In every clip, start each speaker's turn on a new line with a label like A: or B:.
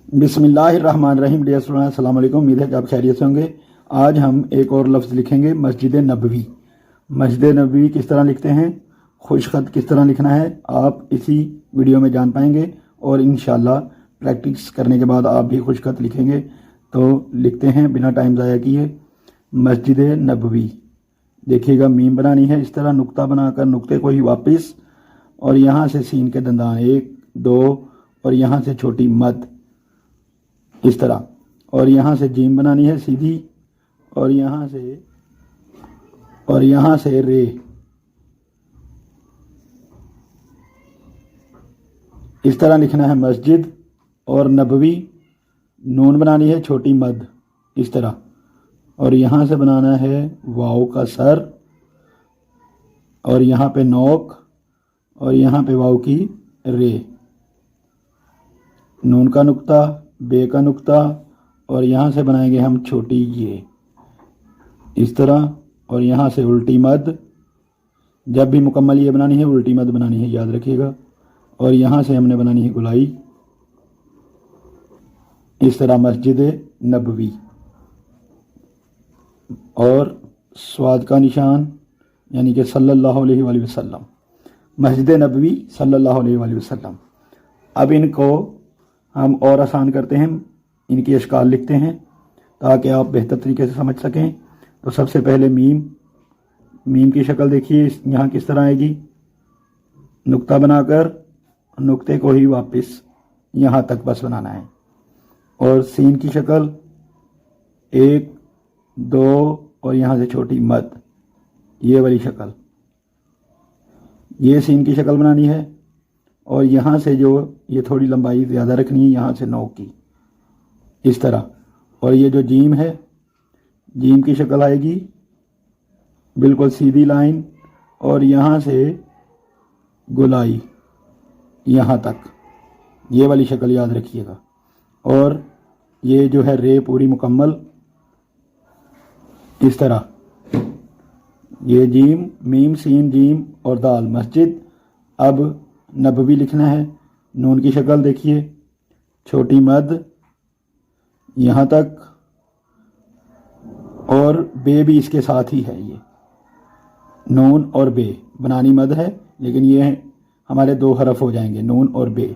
A: बिस्मिल्लाहिर्रहमानिर्रहीम। Dear students, अस्सलाम वालेकुम। उम्मीद है कि आप खैरियत से होंगे। आज हम एक और लफ्ज़ लिखेंगे, मस्जिद नबवी। मस्जिद नबवी किस तरह लिखते हैं, खुश ख़त किस तरह लिखना है, आप इसी वीडियो में जान पाएंगे। और इंशाअल्लाह प्रैक्टिस करने के बाद आप भी खुश ख़त लिखेंगे। तो लिखते हैं बिना टाइम ज़ाया किए, मस्जिद नबवी। देखिएगा, मीम बनानी है इस तरह, नुक्ता बनाकर नुक्ते को ही वापस, और यहाँ से सीन के दंदान 1 2, और यहाँ से छोटी मद इस तरह, और यहाँ से जीम बनानी है सीधी, और यहाँ से रे। इस तरह लिखना है मस्जिद, और नबवी नून बनानी है छोटी मद इस तरह, और यहाँ से बनाना है वाव का सर, और यहाँ पे नोक, और यहाँ पे वाव की रे, नून का नुक्ता, बे का नुक्ता, और यहाँ से बनाएंगे हम छोटी ये इस तरह, और यहाँ से उल्टी मद। जब भी मुकम्मल ये बनानी है उल्टी मद बनानी है, याद रखिएगा। और यहाँ से हमने बनानी है गुलाई इस तरह, मस्जिद नबवी। और स्वाद का निशान यानी कि सल्लल्लाहु अलैहि वसल्लम, मस्जिद नबवी सल्लल्लाहु अलैहि वसल्लम। अब इनको हम और आसान करते हैं, इनकी अशकाल लिखते हैं ताकि आप बेहतर तरीके से समझ सकें। तो सबसे पहले मीम की शक्ल देखिए, यहाँ किस तरह आएगी, नुक्ता बनाकर नुक्ते को ही वापस यहाँ तक बस बनाना है। और सीन की शक्ल 1 2, और यहाँ से छोटी मद, ये वाली शक्ल, ये सीन की शक्ल बनानी है। और यहाँ से जो ये थोड़ी लंबाई ज़्यादा रखनी है, यहाँ से नोक की इस तरह। और ये जो जीम है, जीम की शक्ल आएगी बिल्कुल सीधी लाइन, और यहाँ से गुलाई यहाँ तक, ये वाली शक्ल याद रखिएगा। और ये जो है रे पूरी मुकम्मल इस तरह, ये जीम मीम सीन जीम और दाल मस्जिद। अब नबवी लिखना है, नून की शक्ल देखिए, छोटी मद यहाँ तक, और बे भी इसके साथ ही है। ये नून और बे बनानी मद है, लेकिन ये हमारे 2 हरफ हो जाएंगे, नून और बे।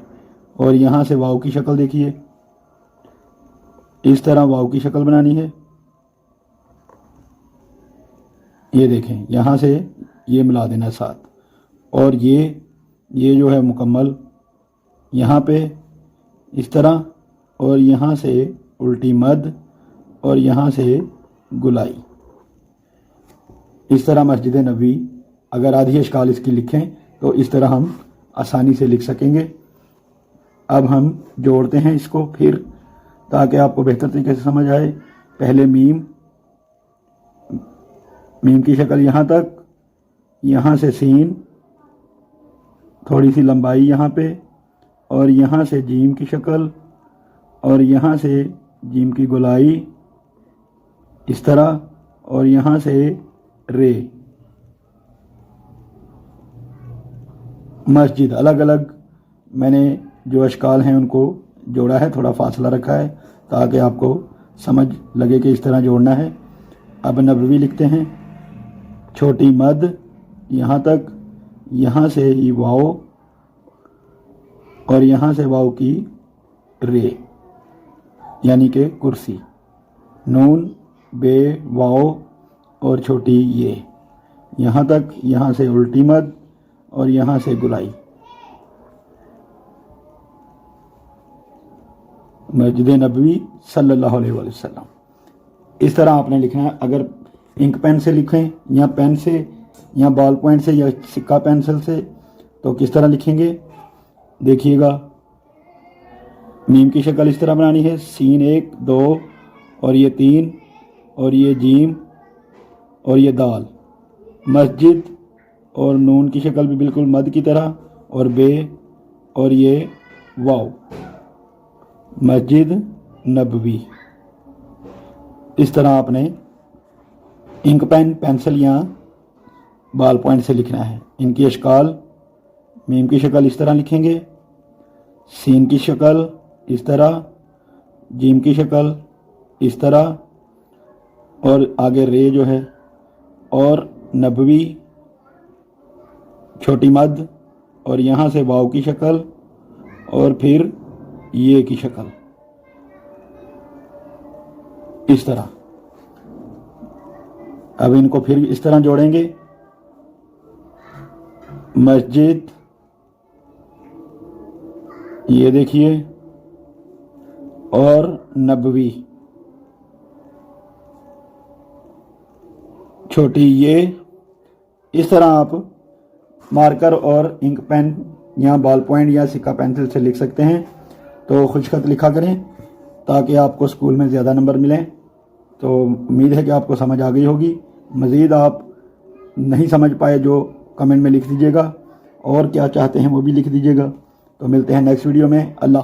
A: और यहाँ से वाव की शक्ल देखिए, इस तरह वाव की शक्ल बनानी है। ये देखें, यहाँ से ये मिला देना साथ, और ये जो है मुकम्मल यहाँ पे इस तरह, और यहाँ से उल्टी मद, और यहाँ से गुलाई इस तरह मस्जिद नबवी। अगर आधी अशकाल इसकी लिखें तो इस तरह हम आसानी से लिख सकेंगे। अब हम जोड़ते हैं इसको फिर, ताकि आपको बेहतर तरीके से समझ आए। पहले मीम की शक्ल यहाँ तक, यहाँ से सीन थोड़ी सी लंबाई यहाँ पे, और यहाँ से जीम की शक्ल, और यहाँ से जीम की गोलाई इस तरह, और यहाँ से रे। मस्जिद अलग अलग मैंने जो अशकाल हैं उनको जोड़ा है, थोड़ा फासला रखा है ताकि आपको समझ लगे कि इस तरह जोड़ना है। अब नबवी लिखते हैं, छोटी मद यहाँ तक, यहाँ से ही वाव, और यहाँ से वाव की रे यानी कि कुर्सी, नून बे वाव और छोटी ये यहाँ तक, यहाँ से उल्टी मद, और यहाँ से गुलाई। मस्जिद नबवी सल्लल्लाहु अलैहि वसल्लम। इस तरह आपने लिखना है। अगर इंक पेन से लिखें, या पेन से, या बॉल पॉइंट से, या सिक्का पेंसिल से, तो किस तरह लिखेंगे देखिएगा। मीम की शक्ल इस तरह बनानी है, सीन 1 2, और ये 3, और ये जीम, और ये दाल। मस्जिद और नून की शक्ल भी बिल्कुल मद की तरह, और बे, और ये वाव, मस्जिद नबवी। इस तरह आपने इंक पेन पेंसिल या बॉल पॉइंट से लिखना है। इनकी अशकाल, मीम की शक्ल इस तरह लिखेंगे, सीन की शक्ल इस तरह, جیم کی شکل اس طرح، اور آگے رے جو ہے، اور نبوی چھوٹی مد، اور یہاں سے واو کی شکل، اور پھر یہ کی شکل اس طرح۔ اب ان کو پھر اس طرح جوڑیں گے، مسجد، یہ دیکھیے، اور نبوی چھوٹی یہ، اس طرح آپ مارکر اور انک پین یا بال پوائنٹ یا سکہ پینسل سے لکھ سکتے ہیں۔ تو خوش خط لکھا کریں تاکہ آپ کو اسکول میں زیادہ نمبر ملیں۔ تو امید ہے کہ آپ کو سمجھ آ گئی ہوگی۔ مزید آپ نہیں سمجھ پائے جو کمنٹ میں لکھ دیجیے گا، اور کیا چاہتے ہیں وہ بھی لکھ دیجیے گا۔ تو ملتے ہیں نیکسٹ ویڈیو میں۔ اللہ